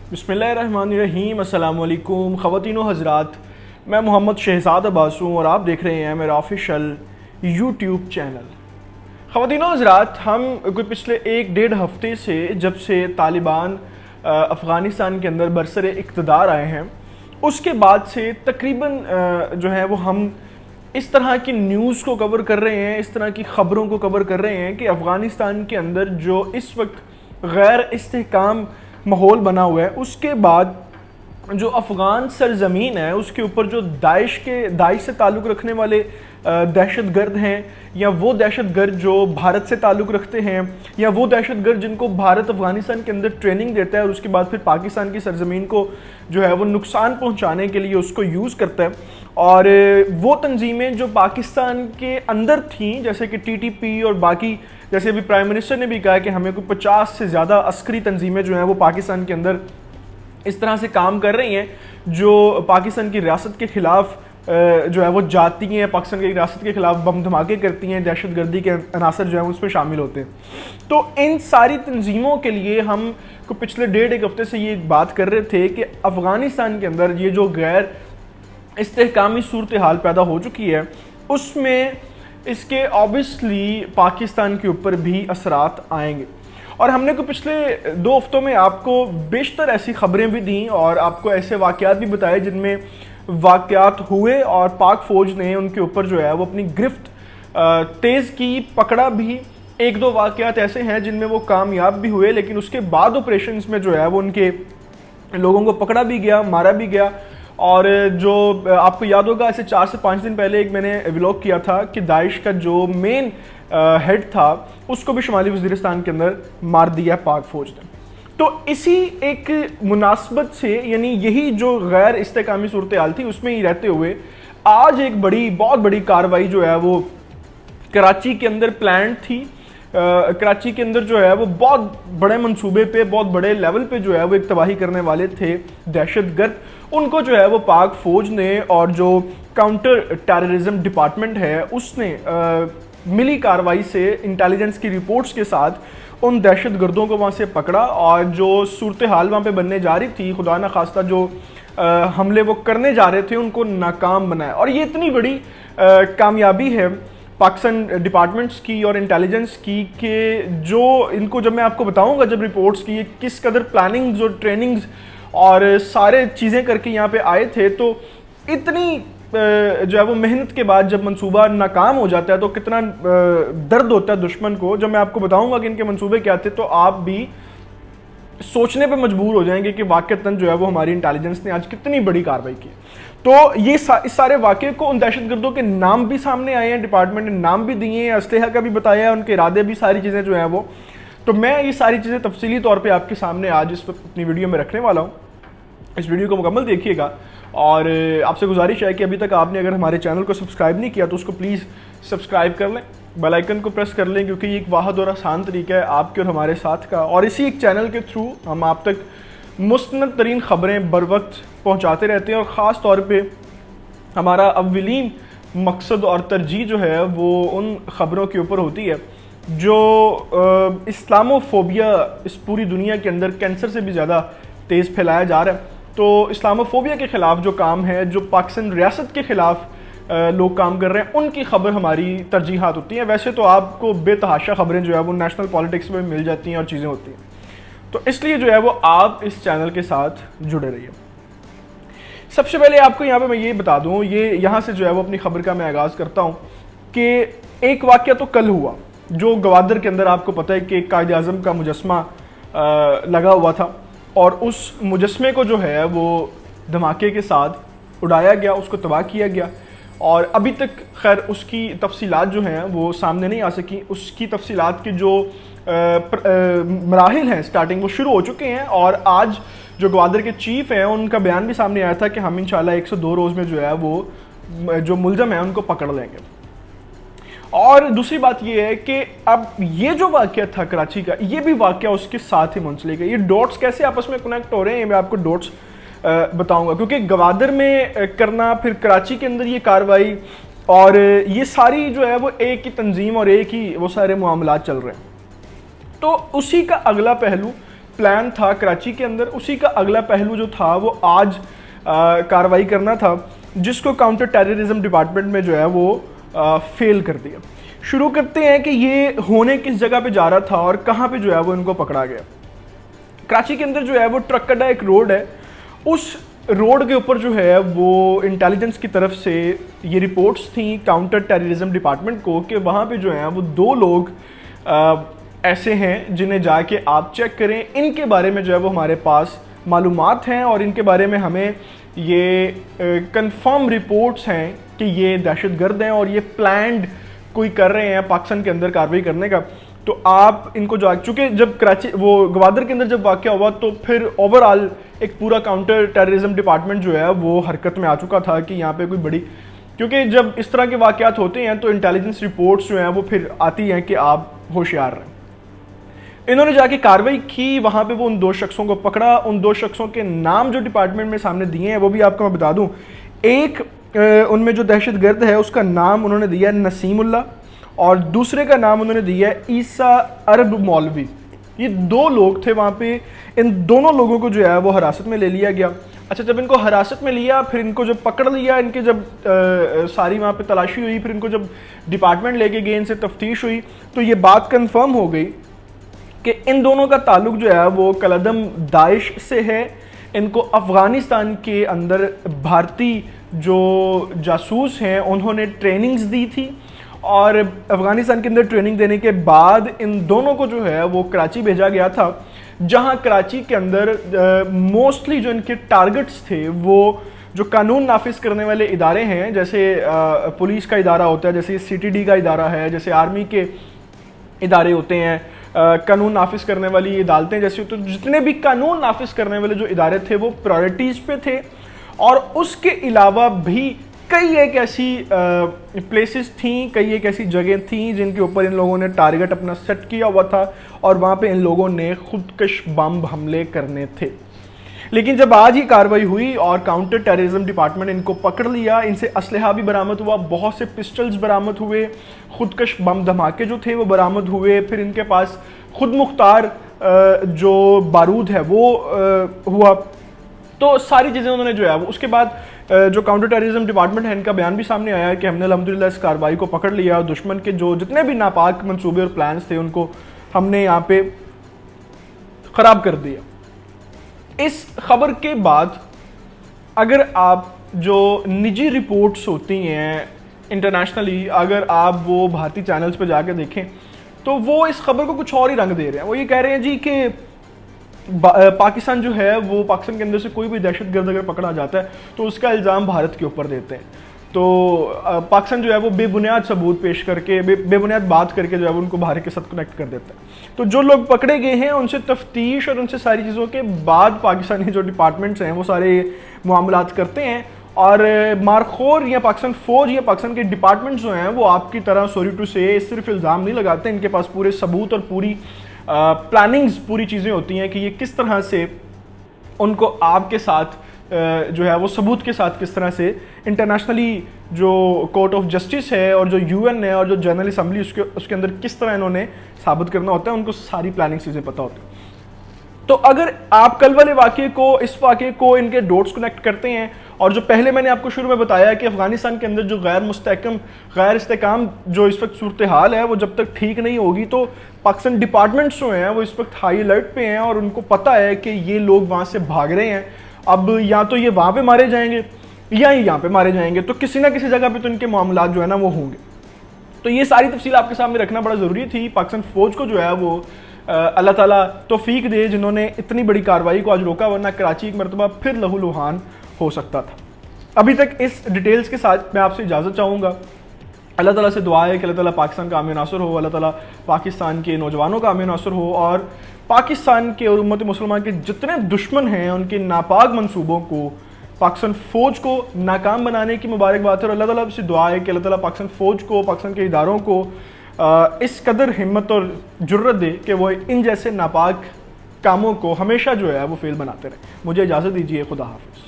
बिस्मिल्लाहिर्रहमानिर्रहीम। अस्सलाम वालेकुम ख़वातीन व हज़रात, मैं मोहम्मद शहज़ाद अब्बास हूँ और आप देख रहे हैं मेरा ऑफिशियल यूट्यूब चैनल। ख़वातीन व हज़रात, हम कोई पिछले 1-1.5 हफ़्ते से जब से तालिबान अफ़गानिस्तान के अंदर बरसरे इक़्तिदार आए हैं, उसके बाद से तकरीबन जो है वो हम इस तरह की न्यूज़ को कवर कर रहे हैं, इस तरह की ख़बरों को कवर कर रहे हैं कि अफ़गानिस्तान के अंदर जो इस वक्त गैर इस्तेहकाम माहौल बना हुआ है, उसके बाद जो अफ़गान सरज़मीन है उसके ऊपर जो दाइश से ताल्लुक़ रखने वाले दहशतगर्द हैं, या वो दहशतगर्द जो भारत से ताल्लुक़ रखते हैं, या वो दहशतगर्द जिनको भारत अफ़गानिस्तान के अंदर ट्रेनिंग देता है और उसके बाद फिर पाकिस्तान की सरज़मीन को जो है वो नुकसान पहुंचाने के लिए उसको यूज़ करता है। और वो तंजीमें जो पाकिस्तान के अंदर थीं, जैसे कि TTP और बाकी, जैसे अभी प्राइम मिनिस्टर ने भी कहा कि हमें कोई 50 से ज़्यादा अस्करी तंजीमें जो हैं वो पाकिस्तान के अंदर इस तरह से काम कर रही हैं जो पाकिस्तान की रियासत के ख़िलाफ़ जो है वो जाती हैं, पाकिस्तान की रियासत के ख़िलाफ़ बम धमाके करती हैं, दहशतगर्दी के अनासर जो है उस पर शामिल होते हैं। तो इन सारी तंजीमों के लिए हम को पिछले 1.5 हफ़्ते से ये बात कर रहे थे कि अफ़गानिस्तान के अंदर ये जो गैर इस्तेहकामी सूरत हाल पैदा हो चुकी है, उसमें इसके ऑब्वियसली पाकिस्तान के ऊपर भी असरात आएंगे। और हमने को पिछले 2 हफ्तों में आपको बेशतर ऐसी खबरें भी दी और आपको ऐसे वाक़यात भी बताए जिनमें वाक़यात हुए और पाक फ़ौज ने उनके ऊपर जो है वो अपनी गिरफ्त तेज़ की, पकड़ा भी। 1-2 वाक़यात ऐसे हैं जिनमें वो कामयाब भी हुए, लेकिन उसके बाद ऑपरेशंस में जो है वो उनके लोगों को पकड़ा भी गया, मारा भी गया। और जो आपको याद होगा, ऐसे 4 से 5 दिन पहले एक मैंने व्लॉग किया था कि दाइश का जो मेन हेड था उसको भी शुमाली वज़ीरिस्तान के अंदर मार दिया पाक फ़ौज ने। तो इसी एक मुनासबत से, यानी यही जो गैर इस्तेहकामी सूरत हाल थी उसमें ही रहते हुए आज एक बहुत बड़ी कार्रवाई जो है वो कराची के अंदर प्लान थी। कराची के अंदर जो है वो बहुत बड़े मंसूबे पे, बहुत बड़े लेवल पे जो है वो एक तबाही करने वाले थे दहशतगर्द। उनको जो है वो पाक फ़ौज ने और जो काउंटर टेररिज्म डिपार्टमेंट है उसने मिली कार्रवाई से, इंटेलिजेंस की रिपोर्ट्स के साथ उन दहशतगर्दों को वहाँ से पकड़ा और जो सूरत हाल वहाँ पे बनने जा रही थी, खुदा न खास्ता जो हमले वो करने जा रहे थे, उनको नाकाम बनाया। और ये इतनी बड़ी कामयाबी है पाकिस्तान डिपार्टमेंट्स की और इंटेलिजेंस की कि जो इनको, जब मैं आपको बताऊंगा जब रिपोर्ट्स की किस कदर प्लानिंग्स और ट्रेनिंग्स और सारे चीज़ें करके यहाँ पे आए थे, तो इतनी जो है वो मेहनत के बाद जब मंसूबा नाकाम हो जाता है तो कितना दर्द होता है दुश्मन को। जब मैं आपको बताऊंगा कि इनके मंसूबे क्या थे तो आप भी सोचने पे मजबूर हो जाएंगे कि वाकईतन जो है वो हमारी इंटेलिजेंस ने आज कितनी बड़ी कार्रवाई की। तो ये इस सारे वाक़े को, उन दहशतगर्दों के नाम भी सामने आए हैं, डिपार्टमेंट ने नाम भी दिए हैं, असलहा का भी बताया है, उनके इरादे भी, सारी चीज़ें जो हैं वो। तो मैं ये सारी चीज़ें तफसीली तौर पर आपके सामने आज इस वक्त अपनी वीडियो में रखने वाला हूँ। इस वीडियो को मुकम्मल देखिएगा और आपसे गुजारिश है कि अभी तक आपने अगर हमारे चैनल को सब्सक्राइब नहीं किया तो उसको प्लीज़ सब्सक्राइब कर लें, बेल आइकन को प्रेस कर लें, क्योंकि ये एक वाहिद और आसान तरीका है आपके और हमारे साथ का। और इसी एक चैनल के थ्रू हम आप तक मुस्तनद तरीन ख़बरें बर वक्त पहुँचाते रहते हैं और ख़ास तौर पर हमारा अव्वलीन मकसद और तरजीह जो है वो उन ख़बरों के ऊपर होती है जो इस्लामोफोबिया इस पूरी दुनिया के अंदर कैंसर से भी ज़्यादा तेज़ फैलाया जा रहा है। तो इस्लामोफोबिया के ख़िलाफ़ जो काम है, जो पाकिस्तान रियासत के ख़िलाफ़ लोग काम कर रहे हैं, उनकी खबर हमारी तरजीहात होती हैं। वैसे तो आपको बेतहाशा खबरें जो है वो नेशनल पॉलिटिक्स में मिल जाती हैं और चीज़ें होती हैं, तो इसलिए जो है वो आप इस चैनल के साथ जुड़े रहिए। सबसे पहले आपको यहाँ पे मैं ये बता दूँ, ये यहाँ से जो है वो अपनी खबर का मैं आगाज़ करता हूँ कि एक वाक़या तो कल हुआ जो गवादर के अंदर, आपको पता है कि कायद आज़म का मुजस्मा लगा हुआ था और उस मुजस्मे को जो है वो धमाके के साथ उड़ाया गया, उसको तबाह किया गया। और अभी तक खैर उसकी तफसीलात जो हैं वो सामने नहीं आ सकी। उसकी तफसीलात के जो मराहिल हैं स्टार्टिंग, वो शुरू हो चुके हैं और आज जो ग्वादर के चीफ हैं उनका बयान भी सामने आया था कि हम इंशाल्लाह 102 रोज़ में जो है वो जो मुलज़म है उनको पकड़ लेंगे। और दूसरी बात ये है कि अब ये जो वाक़या था कराची का, ये भी वाक़या उसके साथ ही मुंसलिक है। ये डॉट्स कैसे आपस में कनेक्ट हो रहे हैं, मैं आपको डॉट्स बताऊंगा, क्योंकि गवादर में करना, फिर कराची के अंदर ये कार्रवाई, और ये सारी जो है वो एक ही तंजीम और एक ही वो सारे मामलात चल रहे हैं। तो उसी का अगला पहलू प्लान था कराची के अंदर, उसी का अगला पहलू जो था वो आज कार्रवाई करना था, जिसको काउंटर टेररिज्म डिपार्टमेंट में जो है वो फेल कर दिया। शुरू करते हैं कि ये होने किस जगह पे जा रहा था और कहाँ पे जो है वो इनको पकड़ा गया। कराची के अंदर जो है वो ट्रक अड्डा एक रोड है, उस रोड के ऊपर जो है वो इंटेलिजेंस की तरफ से ये रिपोर्ट्स थी काउंटर टेररिज्म डिपार्टमेंट को कि वहाँ पे जो है वो 2 लोग ऐसे हैं जिन्हें जाके आप चेक करें, इनके बारे में जो है वो हमारे पास मालूमात हैं और इनके बारे में हमें ये कंफर्म रिपोर्ट्स हैं कि ये दहशतगर्द हैं और ये प्लान्ड कोई कर रहे हैं पाकिस्तान के अंदर कार्रवाई करने का। तो आप इनको जो, चूँकि जब कराची वो गवादर के अंदर जब वाक़या हुआ तो फिर ओवरऑल एक पूरा काउंटर टेररिज्म डिपार्टमेंट जो है वो हरकत में आ चुका था कि यहाँ पे कोई बड़ी, क्योंकि जब इस तरह के वाक़यात होते हैं तो इंटेलिजेंस रिपोर्ट्स जो हैं वो फिर आती हैं कि आप होशियार रहें। इन्होंने जाके कार्रवाई की, वहाँ पे वो उन 2 शख्सों को पकड़ा। उन 2 शख्सों के नाम जो डिपार्टमेंट में सामने दिए हैं वो भी आपको मैं बता दूँ। एक उनमें जो दहशतगर्द है उसका नाम उन्होंने दिया नसीमुल्ला और दूसरे का नाम उन्होंने दिया ईसा अरब मौलवी। ये 2 लोग थे वहाँ पे। इन दोनों लोगों को जो है वो हिरासत में ले लिया गया। अच्छा, जब इनको हिरासत में लिया, फिर इनको जब पकड़ लिया, इनके जब सारी वहाँ पे तलाशी हुई, फिर इनको जब डिपार्टमेंट लेके गए, इनसे तफ्तीश हुई, तो ये बात कंफर्म हो गई कि इन दोनों का ताल्लुक जो है वो कलदम दाइश से है। इनको अफ़गानिस्तान के अंदर भारतीय जो जासूस हैं उन्होंने ट्रेनिंग्स दी थी और अफ़गानिस्तान के अंदर ट्रेनिंग देने के बाद इन दोनों को जो है वो कराची भेजा गया था, जहां कराची के अंदर मोस्टली जो इनके टारगेट्स थे वो जो कानून नाफिज करने वाले इदारे हैं, जैसे पुलिस का इदारा होता है, जैसे CTD का इदारा है, जैसे आर्मी के इदारे होते हैं, कानून नाफिज करने वाली अदालतें जैसी, तो जितने भी कानून नाफिज करने वाले जो इदारे थे वो प्रायोरिटीज़ पे थे। और उसके अलावा भी कई एक ऐसी प्लेसेस थी, कई एक ऐसी जगह थी जिनके ऊपर इन लोगों ने टारगेट अपना सेट किया हुआ था और वहाँ पे इन लोगों ने खुदकश बम हमले करने थे। लेकिन जब आज ही कार्रवाई हुई और काउंटर टेररिज्म डिपार्टमेंट इनको पकड़ लिया, इनसे असलहा भी बरामद हुआ, बहुत से पिस्टल्स बरामद हुए, खुदकश बम धमाके जो थे वो बरामद हुए, फिर इनके पास खुद मुख्तार जो बारूद है वो हुआ। तो सारी चीज़ें उन्होंने जो है वो, उसके बाद जो काउंटर टेररिज्म डिपार्टमेंट है इनका बयान भी सामने आया है कि हमने अल्हम्दुलिल्लाह इस कार्रवाई को पकड़ लिया और दुश्मन के जो जितने भी नापाक मंसूबे और प्लान्स थे उनको हमने यहाँ पे ख़राब कर दिया। इस खबर के बाद अगर आप जो निजी रिपोर्ट्स होती हैं इंटरनेशनली, अगर आप वो भारतीय चैनल्स पे जाके देखें तो वो इस खबर को कुछ और ही रंग दे रहे हैं। वो ये कह रहे हैं जी कि पाकिस्तान जो है वो पाकिस्तान के अंदर से कोई भी दहशतगर्द अगर पकड़ा जाता है तो उसका इल्ज़ाम भारत के ऊपर देते हैं। तो पाकिस्तान जो है वो बेबुनियाद सबूत पेश करके, बेबुनियाद बात करके जो है वो उनको भारत के साथ कनेक्ट कर देता है। तो जो लोग पकड़े गए हैं उनसे तफ्तीश और उनसे सारी चीज़ों के बाद पाकिस्तानी जो डिपार्टमेंट्स हैं वो सारे मामलात करते हैं और मारखोर या पाकिस्तान फ़ौज या पाकिस्तान के डिपार्टमेंट्स जो हैं वो आपकी तरह सॉरी टू से सिर्फ इल्ज़ाम नहीं लगाते, इनके पास पूरे सबूत और पूरी प्लानिंग्स, पूरी चीज़ें होती हैं कि ये किस तरह से उनको आपके साथ जो है वो सबूत के साथ किस तरह से इंटरनेशनली जो कोर्ट ऑफ जस्टिस है और जो UN है और जो जनरल असम्बली उसके अंदर किस तरह इन्होंने साबित करना होता है, उनको सारी प्लानिंग चीज़ें पता होती हैं। तो अगर आप कल वाले वाक़े को, इस वाक़े को, इनके डॉट्स कनेक्ट करते हैं और जो पहले मैंने आपको शुरू में बताया कि अफ़गानिस्तान के अंदर जो गैर मुस्तहकम, गैर इस्तेकाम जो इस वक्त सूरत हाल है वो जब तक ठीक नहीं होगी तो पाकिस्तान डिपार्टमेंट्स जो हैं वो इस वक्त हाई अलर्ट पे हैं और उनको पता है कि ये लोग वहाँ से भाग रहे हैं। अब या तो ये वहाँ पे मारे जाएंगे या ये यहाँ पे मारे जाएंगे, तो किसी ना किसी जगह पे तो इनके मामलात जो है ना वो होंगे। तो ये सारी तफसील आपके सामने रखना बड़ा ज़रूरी थी। पाकिस्तान फ़ौज को जो है वो अल्लाह ताला तौफीक दे जिन्होंने इतनी बड़ी कार्रवाई को आज रोका, वरना कराची एक मरतबा फिर लहूलुहान हो सकता था। अभी तक इस डिटेल्स के साथ मैं आपसे इजाज़त चाहूँगा। अल्लाह ताला से दुआ है कि अल्लाह ताला पाकिस्तान का आम नासर हो, अल्लाह ताला पाकिस्तान के नौजवानों का आम नासर हो और पाकिस्तान के और उम्मत मुसलमान के जितने दुश्मन हैं उनके नापाक मंसूबों को पाकिस्तान फ़ौज को नाकाम बनाने की मुबारकबाद है। और अल्लाह ताला से दुआ है कि अल्लाह ताला पाकिस्तान फ़ौज को, पाकिस्तान के इदारों को इस कदर हिम्मत और जुर्रत दे कि वो इन जैसे नापाक कामों को हमेशा जो है वो फेल बनाते रहें। मुझे इजाज़त दीजिए, खुदा हाफिज़।